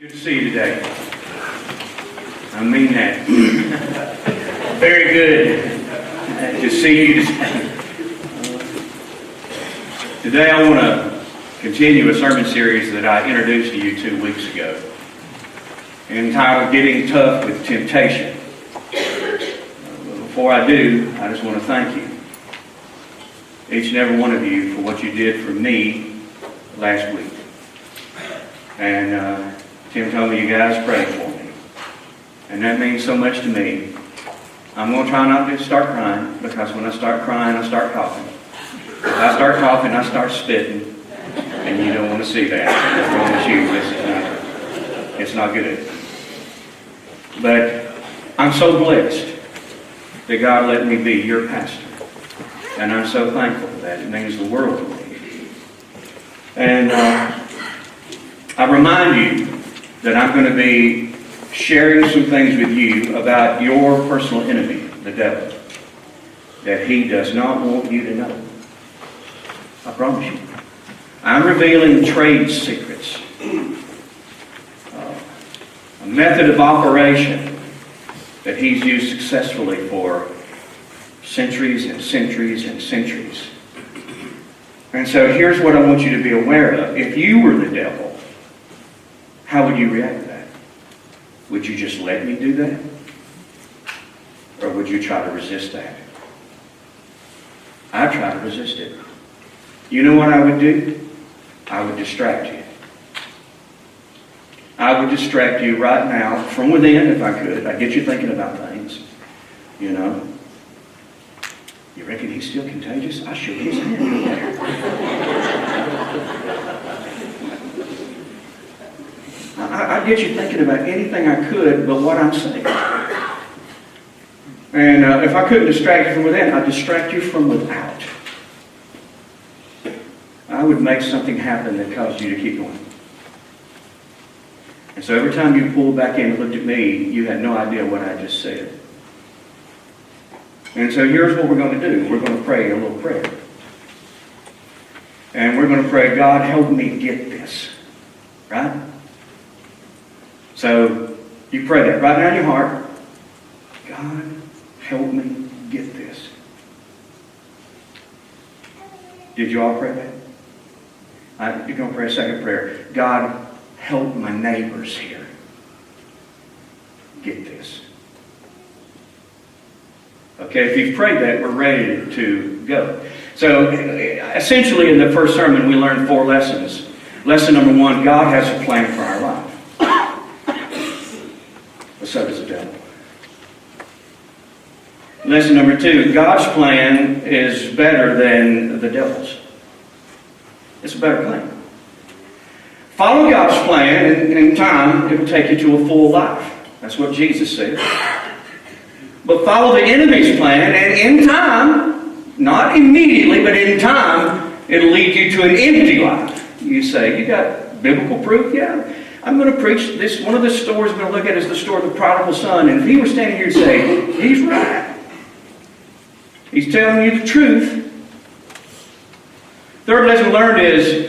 Good to see you today. I mean that. Very good to see you today. Today I want to continue a sermon series that I introduced to you 2 weeks ago, entitled Getting Tough with Temptation. Before I do, I just want to thank you, each and every one of you, for what you did for me last week. And Tim told me you guys prayed for me. And that means so much to me. I'm going to try not to start crying, because when I start crying, I start coughing. If I start coughing, I start spitting. And you don't want to see that. I promise you, it's not good. But I'm so blessed that God let me be your pastor. And I'm so thankful for that. It means the world to me. And I remind you that I'm going to be sharing some things with you about your personal enemy, the devil, that he does not want you to know. I promise you. I'm revealing trade secrets, a method of operation that he's used successfully for centuries and centuries and centuries. And so here's what I want you to be aware of. If you were the devil, how would you react to that? Would you just let me do that? Or would you try to resist that? I'd try to resist it. You know what I would do? I would distract you. I would distract you right now from within if I could. I'd get you thinking about things. You know? You reckon he's still contagious? I shook his hand over there. I'd get you thinking about anything I could but what I'm saying. And if I couldn't distract you from within, I'd distract you from without. I would make something happen that caused you to keep going. And so every time you pulled back in and looked at me, you had no idea what I just said. And so here's what we're going to do. We're going to pray a little prayer. And we're going to pray, God, help me get this. Right? So you pray that right now in your heart. God, help me get this. Did you all pray that? You're going to pray a second prayer. God, help my neighbors here get this. Okay, if you've prayed that, we're ready to go. So essentially in the first sermon we learned 4 lessons. Lesson number 1, God has a plan for our life. But so does the devil. Lesson number 2, God's plan is better than the devil's. It's a better plan. Follow God's plan, and in time, it will take you to a full life. That's what Jesus said. But follow the enemy's plan, and in time, not immediately, but in time, it'll lead you to an empty life. You say, you got biblical proof? Yeah. I'm going to preach this. One of the stories we're going to look at is the story of the prodigal son. And if he were standing here and say, he's right. He's telling you the truth. Third lesson learned is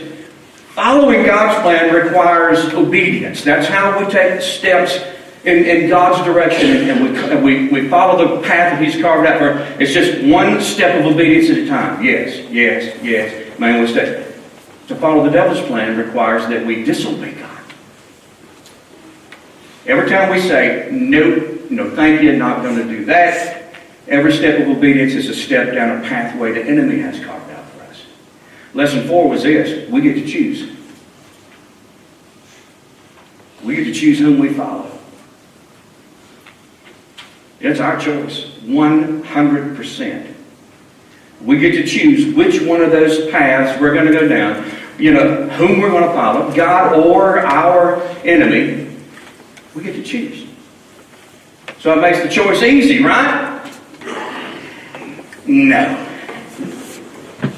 following God's plan requires obedience. That's how we take steps in God's direction, and we follow the path that he's carved out for us. It's just one step of obedience at a time. Yes, yes, yes. Man, one step. To follow the devil's plan requires that we disobey God. Every time we say, nope, no thank you, not going to do that, every step of obedience is a step down a pathway the enemy has carved out for us. Lesson 4 was this: we get to choose. We get to choose whom we follow. It's our choice, 100%. We get to choose which one of those paths we're going to go down. You know, whom we're going to follow, God or our enemy. We get to choose. So it makes the choice easy, right? No.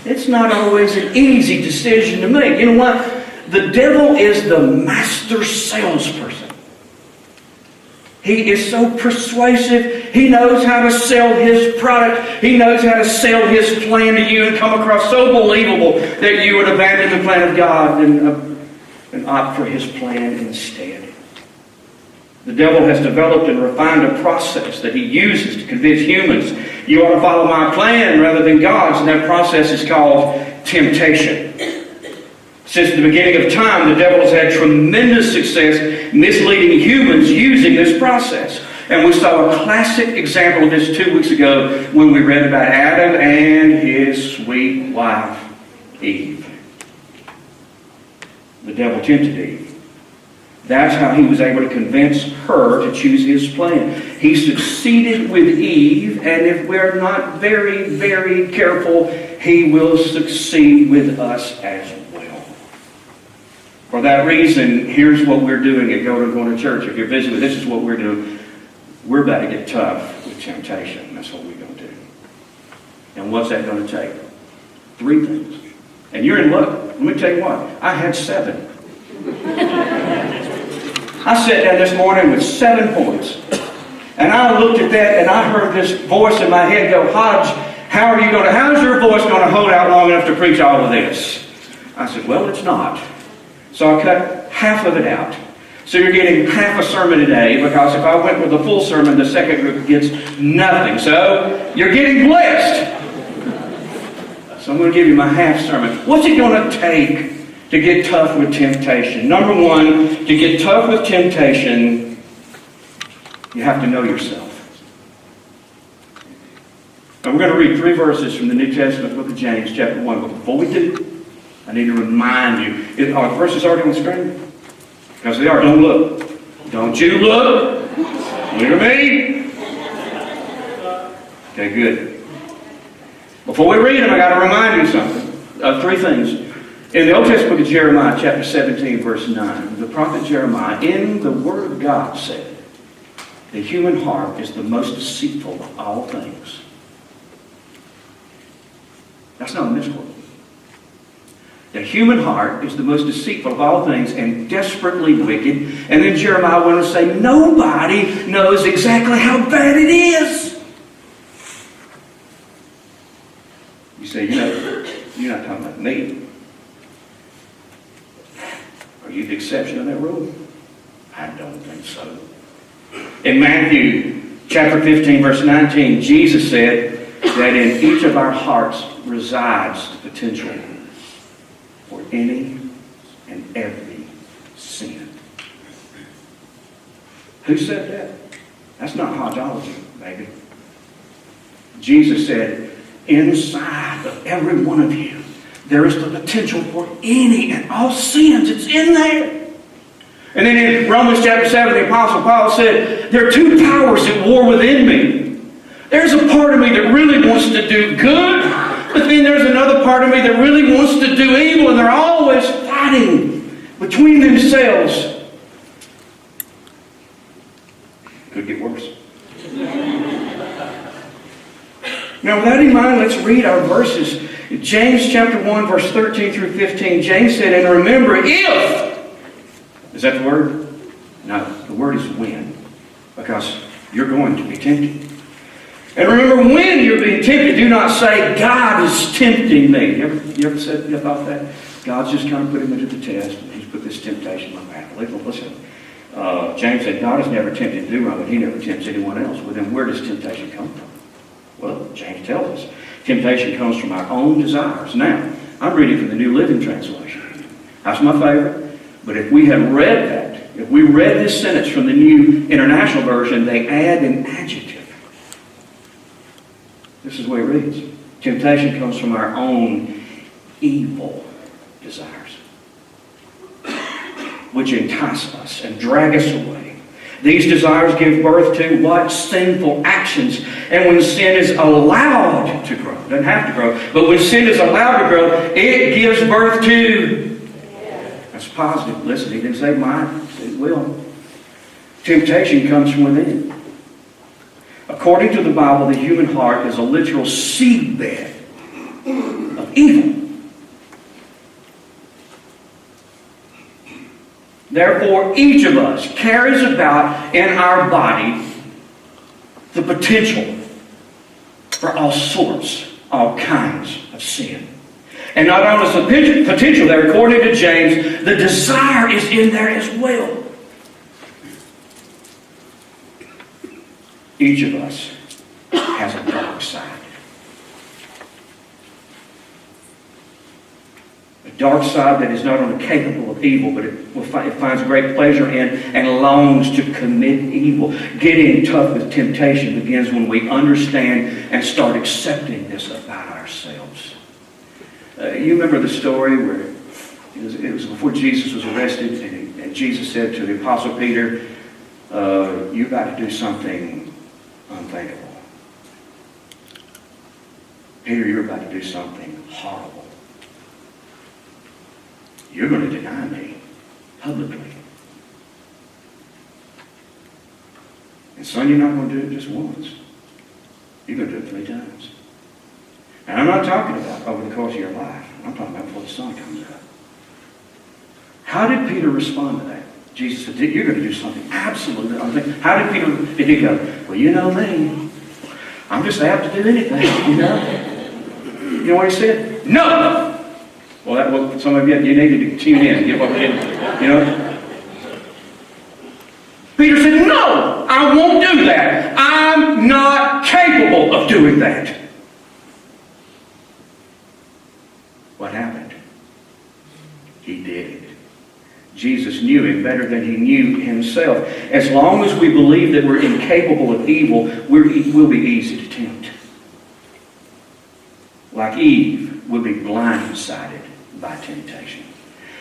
It's not always an easy decision to make. You know what? The devil is the master salesperson. He is so persuasive. He knows how to sell his product. He knows how to sell his plan to you and come across so believable that you would abandon the plan of God and opt for his plan instead. The devil has developed and refined a process that he uses to convince humans, you ought to follow my plan rather than God's, and that process is called temptation. Since the beginning of time, the devil has had tremendous success misleading humans using this process. And we saw a classic example of this 2 weeks ago when we read about Adam and his sweet wife, Eve. The devil tempted Eve. That's how he was able to convince her to choose his plan. He succeeded with Eve, and if we're not very, very careful, he will succeed with us as well. For that reason, here's what we're doing at Going to Church. If you're visiting, this is what we're doing. We're about to get tough with temptation. That's what we're going to do. And what's that going to take? 3 things. And you're in luck. Let me tell you what. I had 7. I sat down this morning with 7 points. And I looked at that and I heard this voice in my head go, Hodge, how's your voice going to hold out long enough to preach all of this? I said, well, it's not. So I cut half of it out. So you're getting half a sermon a day, because if I went with a full sermon, the second group gets nothing. So you're getting blessed. So I'm going to give you my half sermon. What's it going to take to get tough with temptation? Number 1, to get tough with temptation, you have to know yourself. And we're going to read 3 verses from the New Testament book of James, chapter 1. But before we do, I need to remind you. Are the verses already on the screen? Because they are. Don't look. Don't you look. Look at me. Okay, good. Before we read them, I got to remind you something. Of 3 things. In the Old Testament book of Jeremiah, chapter 17, verse 9, the prophet Jeremiah, in the Word of God, said, the human heart is the most deceitful of all things. That's not a misquote. The human heart is the most deceitful of all things and desperately wicked. And then Jeremiah went on to say, nobody knows exactly how bad it is. You say, you're not talking about me. Are you the exception of that rule? I don't think so. In Matthew chapter 15, verse 19, Jesus said that in each of our hearts resides the potential for any and every sin. Who said that? That's not Hodgeology, baby. Jesus said, inside of every one of you, there is the potential for any and all sins. It's in there. And then in Romans chapter 7, the Apostle Paul said, there are 2 powers at war within me. There's a part of me that really wants to do good, but then there's another part of me that really wants to do evil, and they're always fighting between themselves. Could get worse. Now, with that in mind, let's read our verses. James chapter 1, verse 13 through 15, James said, and remember, if... Is that the word? No, the word is when. Because you're going to be tempted. And remember, when you're being tempted, do not say, God is tempting me. You ever thought that? God's just kind of put him into the test, and he's put this temptation in my path. Listen, James said, God has never tempted to do wrong, but he never tempts anyone else. Well, then where does temptation come from? Well, James tells us. Temptation comes from our own desires. Now, I'm reading from the New Living Translation. That's my favorite. But if we had read that, if we read this sentence from the New International Version, they add an adjective. This is the way it reads. Temptation comes from our own evil desires, which entice us and drag us away. These desires give birth to what? Sinful actions. And when sin is allowed to grow, it doesn't have to grow, but when sin is allowed to grow, it gives birth to... That's positive. Listen, he didn't say might. It will. Temptation comes from within. According to the Bible, the human heart is a literal seedbed of evil. Therefore, each of us carries about in our body the potential for all sorts, all kinds of sin. And not only is the potential there, according to James, the desire is in there as well. Each of us has a dark side. A dark side that is not only capable of evil, but it finds great pleasure in and longs to commit evil. Getting tough with temptation begins when we understand and start accepting this about ourselves. You remember the story where it was before Jesus was arrested, and Jesus said to the Apostle Peter, you're about to do something unthinkable. Peter, you're about to do something horrible. You're going to deny me publicly. And son, you're not going to do it just once. You're going to do it 3 times. And I'm not talking about over the course of your life. I'm talking about before the sun comes up. How did Peter respond to that? Jesus said, you're going to do something absolutely unthinkable. How did Peter, did he go, well, you know me. I'm just apt to do anything, you know? You know what he said? No! Well, some of you needed to tune in and get what we did, you know? Peter said, no, I won't do that. I'm not capable of doing that. What happened? He did it. Jesus knew him better than he knew himself. As long as we believe that we're incapable of evil, we'll be easy to tempt. Like Eve, we'll be blindsided by temptation.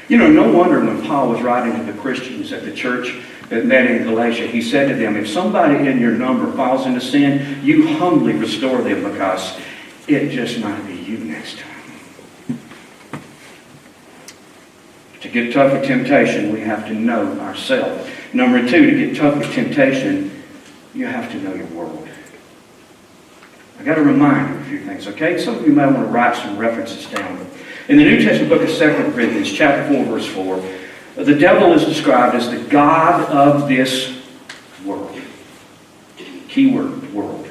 You know, no wonder when Paul was writing to the Christians at the church that met in Galatia, he said to them, if somebody in your number falls into sin, you humbly restore them because it just might be you next time. To get tough with temptation, we have to know ourselves. Number 2, to get tough with temptation, you have to know your world. I got to remind you of a few things, okay? Some of you may want to write some references down. In the New Testament book of 2 Corinthians, chapter 4, verse 4, the devil is described as the god of this world. Key word, world.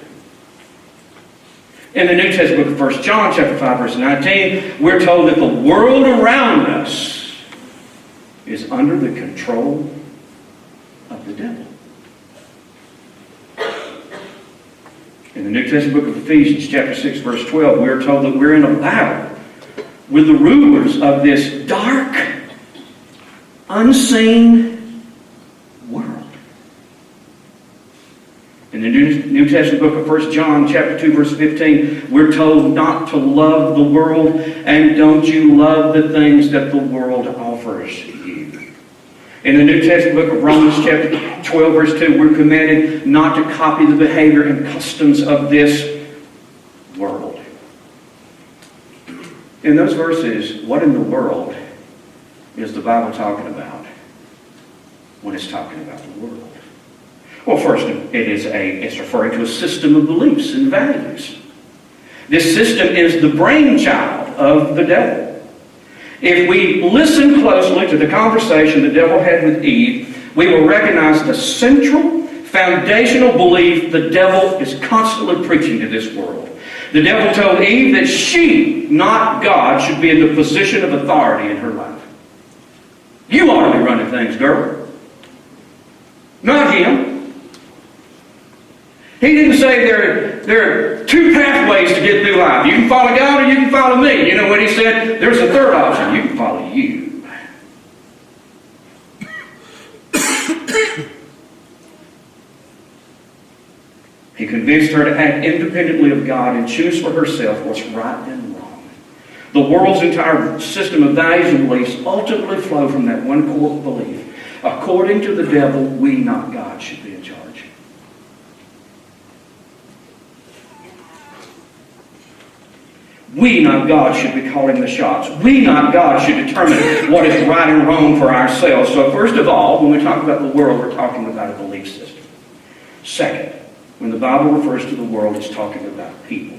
In the New Testament book of 1 John, chapter 5, verse 19, we're told that the world around us is under the control of the devil. In the New Testament book of Ephesians, chapter 6, verse 12, we're told that we're in a battle with the rulers of this dark, unseen world. In the New Testament book of 1 John, chapter 2, verse 15, we're told not to love the world, and don't you love the things that the world offers you. In the New Testament book of Romans, chapter 12, verse 2, we're commanded not to copy the behavior and customs of this world. In those verses, what in the world is the Bible talking about when it's talking about the world? Well, first, it's referring to a system of beliefs and values. This system is the brainchild of the devil. If we listen closely to the conversation the devil had with Eve, we will recognize the central, foundational belief the devil is constantly preaching to this world. The devil told Eve that she, not God, should be in the position of authority in her life. You ought to be running things, girl. Not him. He didn't say there are 2 pathways to get through life. You can follow God or you can follow me. You know what he said? There's a third option. You can follow you. He convinced her to act independently of God and choose for herself what's right and wrong. The world's entire system of values and beliefs ultimately flow from that one core belief. According to the devil, we, not God, should be in charge. We, not God, should be calling the shots. We, not God, should determine what is right and wrong for ourselves. So first of all, when we talk about the world, we're talking about a belief system. Second, when the Bible refers to the world, it's talking about people.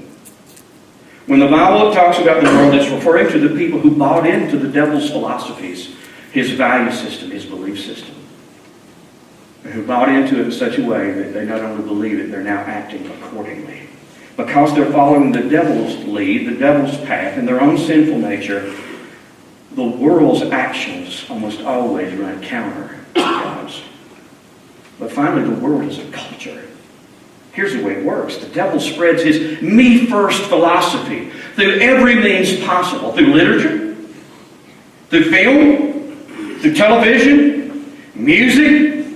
When the Bible talks about the world, it's referring to the people who bought into the devil's philosophies, his value system, his belief system, and who bought into it in such a way that they not only believe it, they're now acting accordingly. Because they're following the devil's lead, the devil's path, and their own sinful nature, the world's actions almost always run counter to God's. But finally, the world is a culture. Here's the way it works. The devil spreads his me-first philosophy through every means possible. Through literature, through film, through television, music.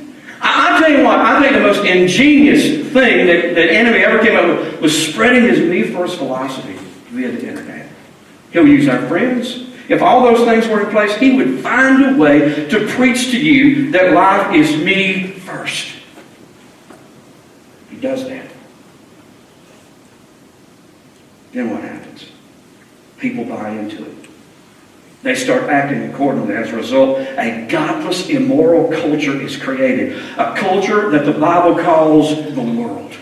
I'll tell you what, I think the most ingenious thing that the enemy ever came up with was spreading his me-first philosophy via the internet. He'll use our friends. If all those things were in place, he would find a way to preach to you that life is me first. He does that. Then what happens? People buy into it. They start acting accordingly. As a result, a godless, immoral culture is created. A culture that the Bible calls the world.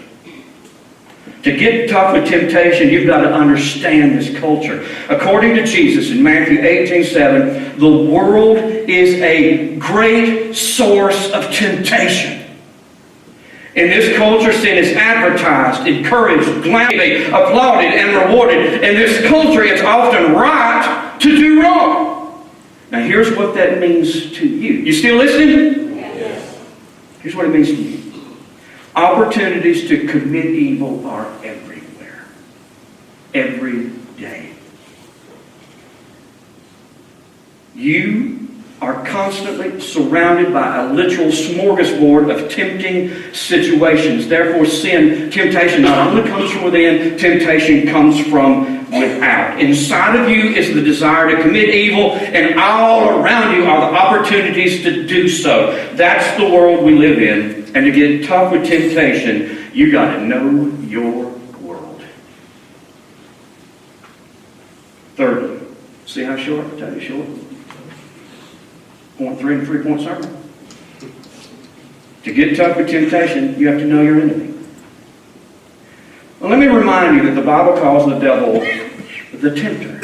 To get tough with temptation, you've got to understand this culture. According to Jesus in Matthew 18:7, the world is a great source of temptation. In this culture, sin is advertised, encouraged, gladly applauded, and rewarded. In this culture, it's often right to do wrong. Now, here's what that means to you. You still listening? Yes. Here's what it means to you. Opportunities to commit evil are everywhere. Every day. You are constantly surrounded by a literal smorgasbord of tempting situations. Therefore, temptation not only comes from within, temptation comes from without. Inside of you is the desire to commit evil, and all around you are the opportunities to do so. That's the world we live in. And to get tough with temptation, you got to know your world. Thirdly, see how short? I tell you short. Point 3 and 3-point sermon. To get tough with temptation, you have to know your enemy. Well, let me remind you that the Bible calls the devil the tempter.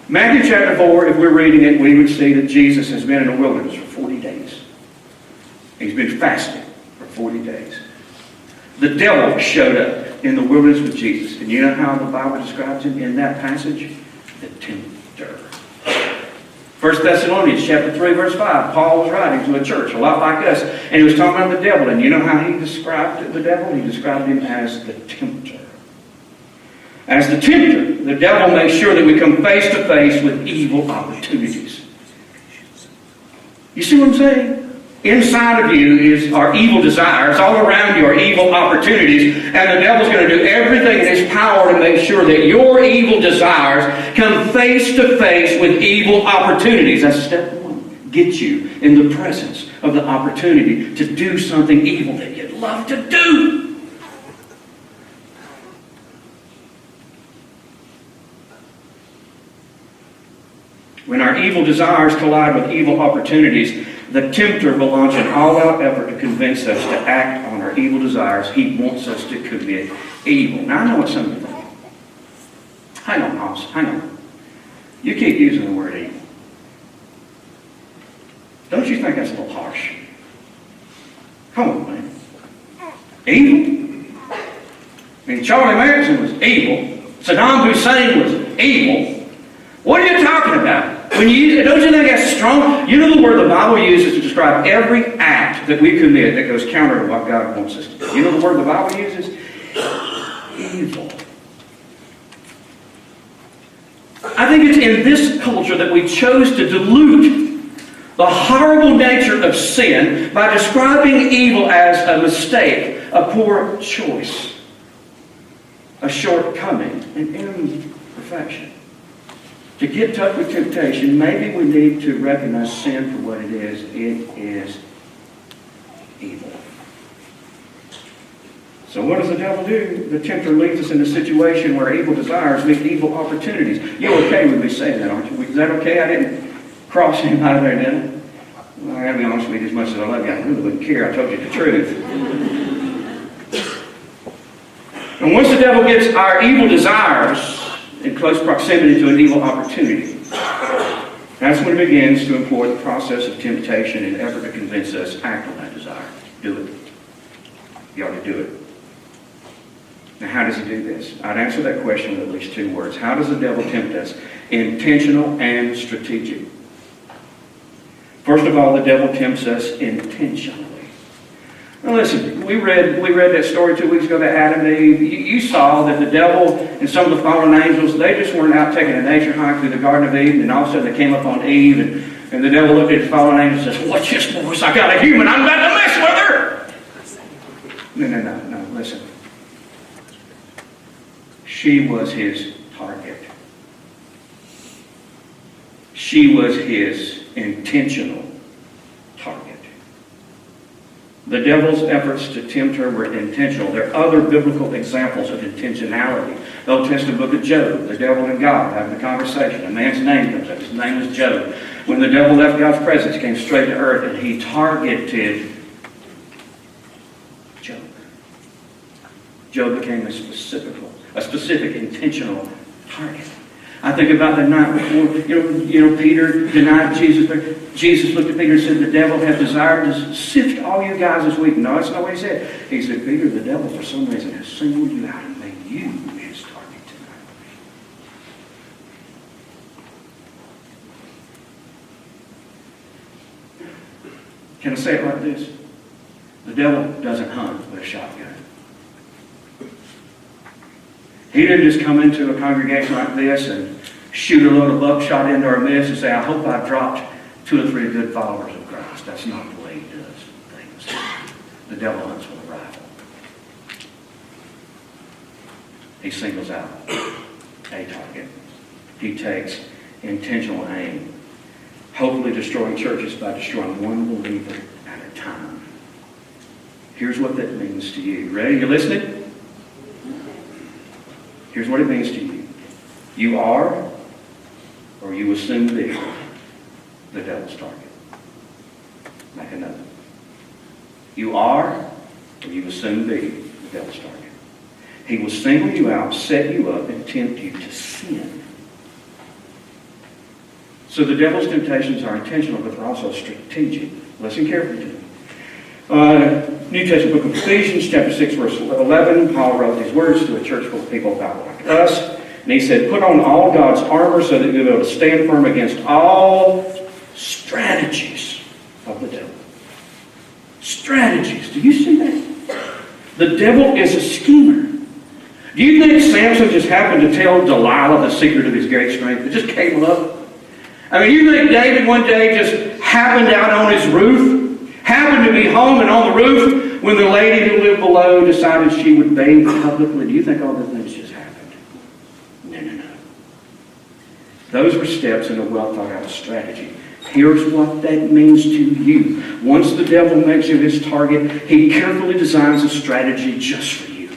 Matthew chapter 4, if we're reading it, we would see that Jesus has been in the wilderness for 40 days. He's been fasting for 40 days. The devil showed up in the wilderness with Jesus. And you know how the Bible describes him in that passage? The tempter. 1 Thessalonians chapter 3, verse 5. Paul was writing to a church, a lot like us, and he was talking about the devil. And you know how he described the devil? He described him as the tempter. As the tempter, the devil makes sure that we come face to face with evil opportunities. You see what I'm saying? Inside of you are evil desires. All around you are evil opportunities. And the devil's going to do everything in his power to make sure that your evil desires come face to face with evil opportunities. That's step one. Get you in the presence of the opportunity to do something evil that you'd love to do. When our evil desires collide with evil opportunities, the tempter will launch an all-out effort to convince us to act on our evil desires. He wants us to commit evil. Now, I know what some of you think. Hang on, Hobbs. Hang on. You keep using the word evil. Don't you think that's a little harsh? Come on, man. Evil? I mean, Charlie Manson was evil. Saddam Hussein was evil. What are you talking about? When you don't you think that's strong? You know the word the Bible uses to describe every act that we commit that goes counter to what God wants us to do. You know the word the Bible uses? Evil. I think it's in this culture that we chose to dilute the horrible nature of sin by describing evil as a mistake, a poor choice, a shortcoming, an imperfection. To get tough with temptation, maybe we need to recognize sin for what it is. It is evil. So what does the devil do? The tempter leads us in a situation where evil desires meet evil opportunities. You're okay with me saying that, aren't you? Is that okay? I didn't cross him out of there, did I? Well, I gotta be honest with you, as much as I love you, I really wouldn't care. I told you the truth. And once the devil gets our evil desires in close proximity to an evil opportunity, that's when it begins to employ the process of temptation in an effort to convince us, act on that desire. Do it. You ought to do it. Now, how does he do this? I'd answer that question with at least two words. How does the devil tempt us? Intentional and strategic. First of all, the devil tempts us intentionally. Now listen, we read that story 2 weeks ago, that Adam and Eve. You saw that the devil and some of the fallen angels, they just weren't out taking a nature hike through the Garden of Eden, and all of a sudden they came up on Eve, and the devil looked at his fallen angels and says, "Watch this, boys, I got a human, I'm about to mess with her." No, listen. She was his target. She was his intentional target. The devil's efforts to tempt her were intentional. There are other biblical examples of intentionality. The Old Testament book of Job, the devil and God having a conversation. A man's name comes up. His name was Job. When the devil left God's presence, he came straight to earth, and he targeted Job. Job became a specific intentional target. I think about the night before, Peter denied Jesus. Jesus looked at Peter and said, "The devil has desired to sift all you guys this week." No, that's not what he said. He said, "Peter, the devil for some reason has singled you out and made you his target tonight." Can I say it like this? The devil doesn't hunt with a shotgun. He didn't just come into a congregation like this and shoot a load of buckshot into our midst and say, "I hope I've dropped 2 or 3 good followers of Christ." That's not the way he does things. The devil hunts with a rifle. He singles out a target. He takes intentional aim, hopefully destroying churches by destroying one believer at a time. Here's what that means to you. Ready? You listening? Here's what it means to you. You are, or you will soon be, the devil's target. Make a note. You are, or you will soon be, the devil's target. He will single you out, set you up, and tempt you to sin. So the devil's temptations are intentional, but they're also strategic. Listen carefully to me. New Testament book of Ephesians, chapter 6, verse 11, Paul wrote these words to a church full of people about like us. And he said, "Put on all God's armor so that you'll be able to stand firm against all strategies of the devil." Strategies. Do you see that? The devil is a schemer. Do you think Samson just happened to tell Delilah the secret of his great strength? It just came up. I mean, you think David one day just happened out on his roof? Happened to be home and on the roof when the lady who lived below decided she would bathe publicly? Do you think all those things just happened? No. Those were steps in a well-thought-out strategy. Here's what that means to you. Once the devil makes you his target, he carefully designs a strategy just for you.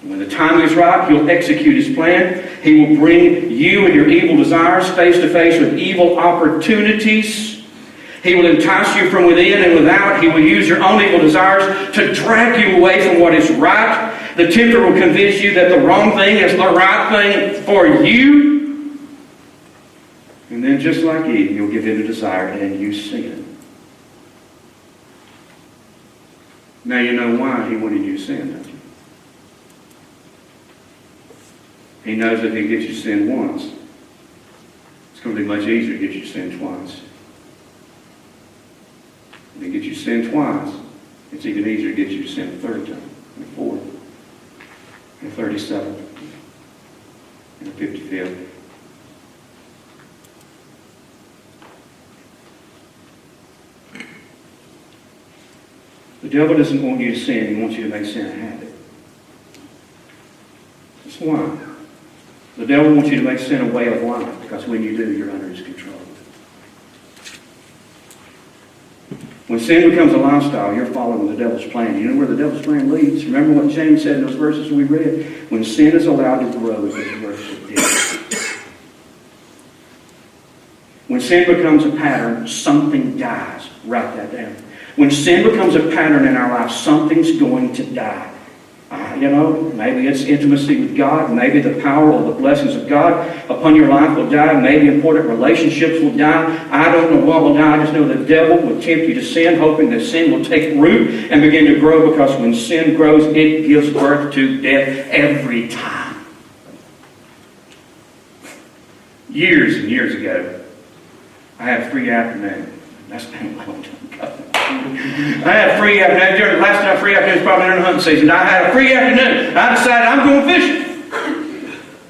And when the time is right, he'll execute his plan. He will bring you and your evil desires face to face with evil opportunities. He will entice you from within and without. He will use your own evil desires to drag you away from what is right. The tempter will convince you that the wrong thing is the right thing for you. And then just like Eve, you'll give in to desire and you sin. Now you know why he wanted you to sin, don't you? He knows that if he gets you to sin once, it's going to be much easier to get you to sin twice. If he gets you to sin twice, it's even easier to get you to sin a third time, and a fourth, and a 37th, and a 55th. The devil doesn't want you to sin, he wants you to make sin a habit. That's why. The devil wants you to make sin a way of life, because when you do, you're under his control. When sin becomes a lifestyle, you're following the devil's plan. You know where the devil's plan leads? Remember what James said in those verses we read? When sin is allowed to grow, it gives birth to death. When sin becomes a pattern, something dies. Write that down. When sin becomes a pattern in our life, something's going to die. Maybe it's intimacy with God. Maybe the power or the blessings of God upon your life will die. Maybe important relationships will die. I don't know what will die. I just know the devil will tempt you to sin, hoping that sin will take root and begin to grow, because when sin grows, it gives birth to death every time. Years and years ago, I had a free afternoon. That's been a long time ago. I had a free afternoon. During the last time free afternoon was probably during the hunting season. I had a free afternoon. I decided I'm going fishing.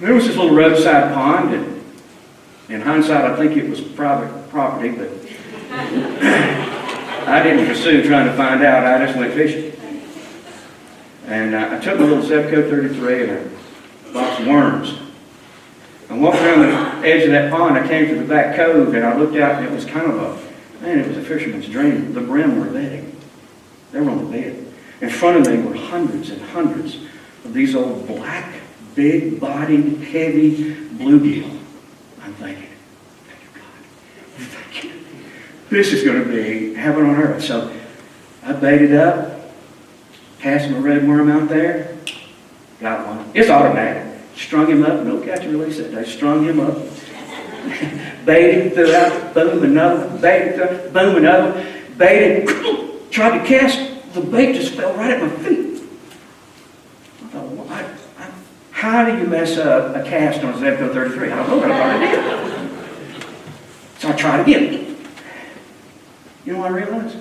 There was this little roadside pond, and in hindsight, I think it was private property, but I didn't pursue trying to find out. I just went fishing. And I took my little Zebco 33 and a box of worms. I walked around the edge of that pond. I came to the back cove, and I looked out, and it was kind of it was a fisherman's dream. The brim were bedding. They were on the bed. In front of me were hundreds and hundreds of these old black, big-bodied, heavy bluegill. I'm thinking, thank you, God. Thank you. This is going to be heaven on earth. So I baited up, cast my red worm out there, got one. It's automatic. Strung him up, no catch and release that day. Strung him up, baited, threw out, boom, another one, baited, boom, another one, baited, tried to cast, the bait just fell right at my feet. I thought, well, how do you mess up a cast on a Zebco 33? I don't know, but I thought I did. So I tried again. You know what I realized?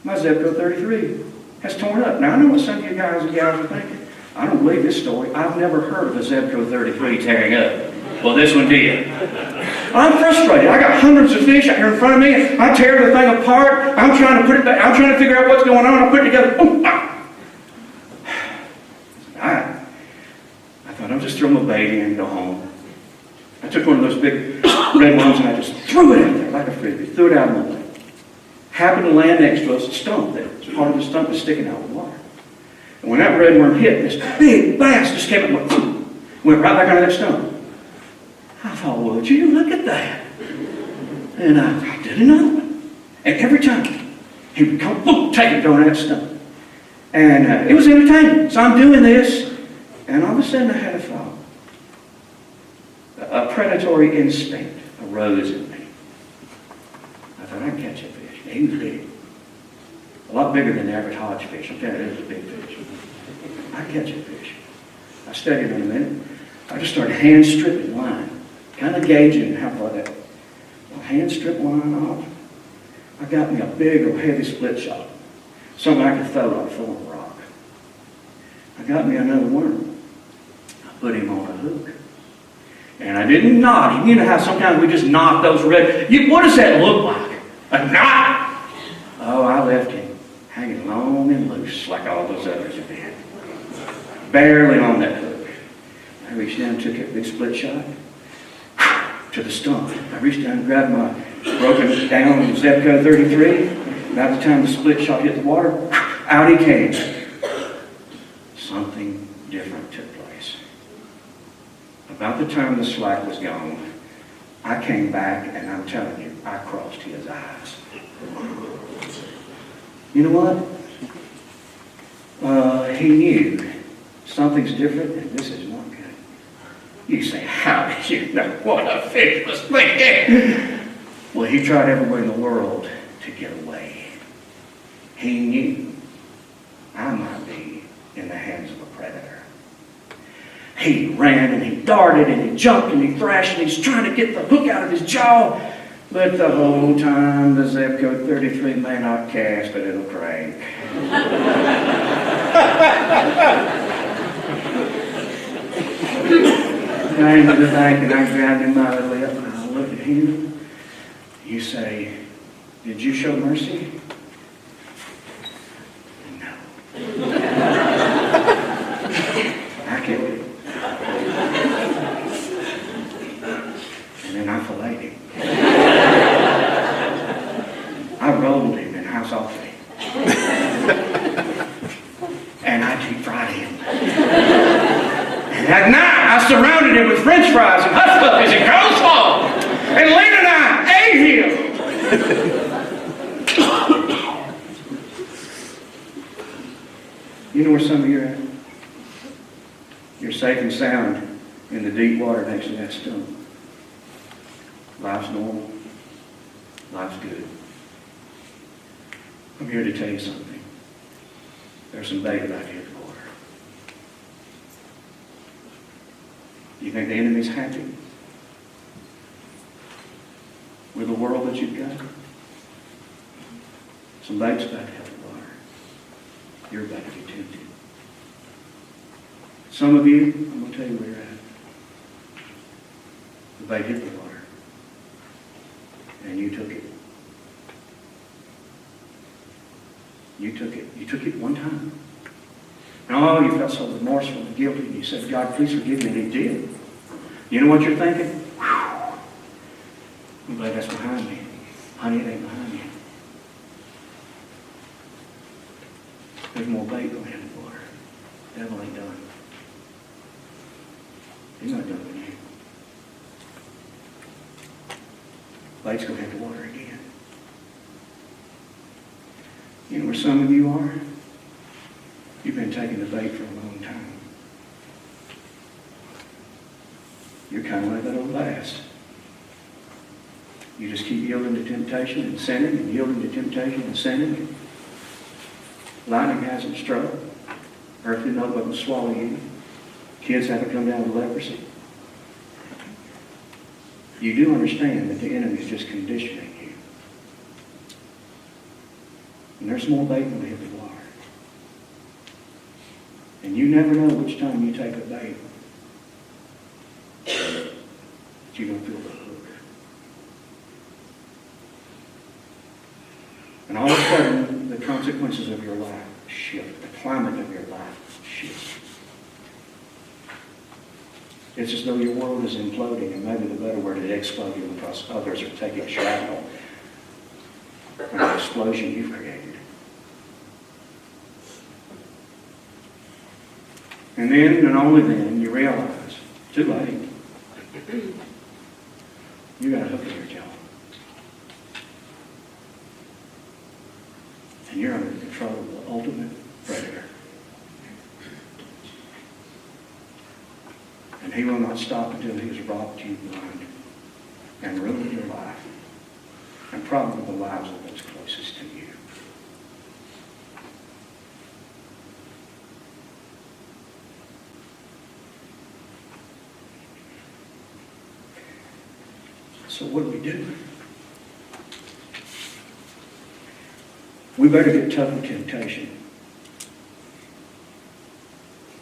My Zebco 33 has torn up. Now I know what some of you guys and gals are thinking. I don't believe this story. I've never heard of a Zebco 33 tearing up. Well, this one did. I'm frustrated. I got hundreds of fish out here in front of me. I tear the thing apart. I'm trying to put it back. I'm trying to figure out what's going on. I put it together. Boom, ah. I thought I'll just throw my bait in and go home. I took one of those big red ones and I just threw it out there like a freebie. Threw it out of my way. Happened to land next to us, a stump there. Part of the stump was sticking out of the water. And when that red worm hit, this big bass just came up and went right back under that stump. I thought, would you look at that? And I did another one. And every time, he would come, boom, take it, go on that stump. And it was entertaining. So I'm doing this, and all of a sudden I had a thought. A predatory instinct arose in me. I thought, I can catch a fish. He was big. A lot bigger than the average Hodge fish. I'm telling you, it was a big fish. I catch a fish. I studied in a minute. I just started hand stripping line, kind of gauging how far that. I'll hand strip line off. I got me a big old heavy split shot, something I could throw on a full rock. I got me another worm. I put him on a hook. And I didn't knot him. You know how sometimes we just knot those red. What does that look like? A knot? Oh, I left him hanging long and loose like all those others have been. Barely on that hook. I reached down and took that big split shot to the stump. I reached down and grabbed my broken down Zebco 33. About the time the split shot hit the water, out he came. Something different took place. About the time the slack was gone, I came back and I'm telling you, I crossed his eyes. You know what? He knew something's different and this is not good. You say, how did you know what a fish was thinking? Well, he tried everywhere in the world to get away. He knew I might be in the hands of a predator. He ran and he darted and he jumped and he thrashed and he's trying to get the hook out of his jaw. But the whole time the Zebco 33 may not cast, but it'll crank. I into the bank and I grabbed him by the lip and I looked at him. You say, did you show mercy? No. I killed him. And then I filleted him. I rolled him in house offering. And I deep fried him. And that night I surrounded him with French fries and hush puppies and coleslaw. And Lena and I ate him. You know where some of you are at? You're safe and sound in the deep water next to that stone. Life's normal. Life's good. I'm here to tell you something. There's some bait right here in the water. You think the enemy's happy with the world that you've got? Some bait's about to hit the water. You're about to get tempted. Some of you, I'm going to tell you where you're at. The bait hit the water. And you took it. You took it. You took it one time. And oh, you felt so remorseful and guilty. And you said, God, please forgive me. And He did. You know what you're thinking? Whew. I'm glad that's behind me. Honey, it ain't behind you. There's more bait going in the water. The devil ain't done. He's not done with you. Bait's going to hit the water again. You know where some of you are? You've been taking the bait for a long time. You're kind of like that old bass. You just keep yielding to temptation and sinning and yielding to temptation and sinning. Lightning hasn't struck. Earthly note doesn't swallow you. Kids haven't come down with leprosy. You do understand that the enemy is just conditioning you. And there's more bait going to hit the water. And you never know which time you take a bait that you're going to feel the hook. And all of a sudden, the consequences of your life shift. The climate of your life shifts. It's as though your world is imploding, and maybe the better word is exploding because others are taking shrapnel from the explosion you've created. And then, and only then, you realize, too late, you got a hook in your jaw. And you're under the control of the ultimate predator. And he will not stop until he has robbed you blind and ruined your life and probably the lives of those closest to you. So what do? We better get tough with temptation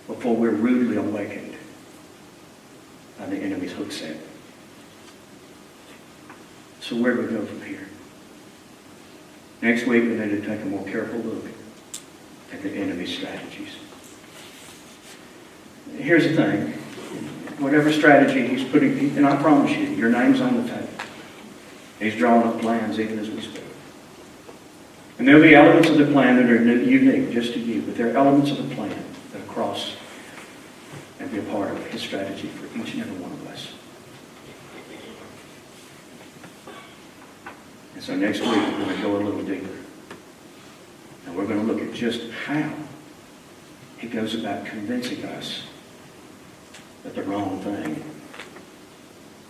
before we're rudely awakened by the enemy's hook set. So where do we go from here? Next week we need to take a more careful look at the enemy's strategies. Here's the thing. Whatever strategy he's putting, and I promise you, your name's on the table. He's drawing up plans even as we speak. And there'll be elements of the plan that are unique just to you, but there are elements of the plan that cross and be a part of his strategy for each and every one of us. And so next week we're going to go a little deeper. And we're going to look at just how he goes about convincing us that the wrong thing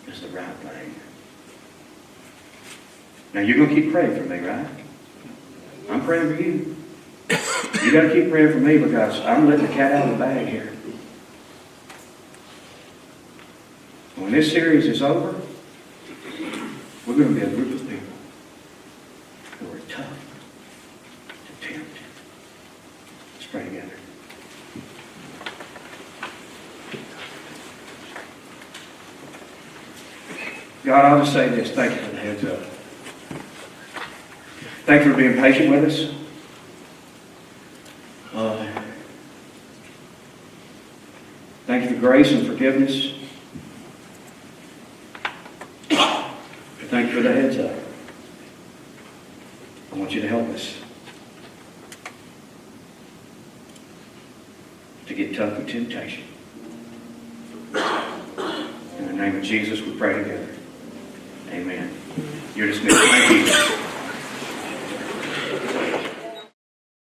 is the right thing. Now you're going to keep praying for me, right? I'm praying for you. You got to keep praying for me because I'm letting the cat out of the bag here. When this series is over, we're going to be a group of people who are tough to tempt. Let's pray together. God, I'll just say this. Thank you for the heads up. Thank you for being patient with us. Thank you for grace and forgiveness. Thank you for the heads up. I want you to help us to get tough with temptation. In the name of Jesus, we pray together. Amen. You're dismissed. Thank you.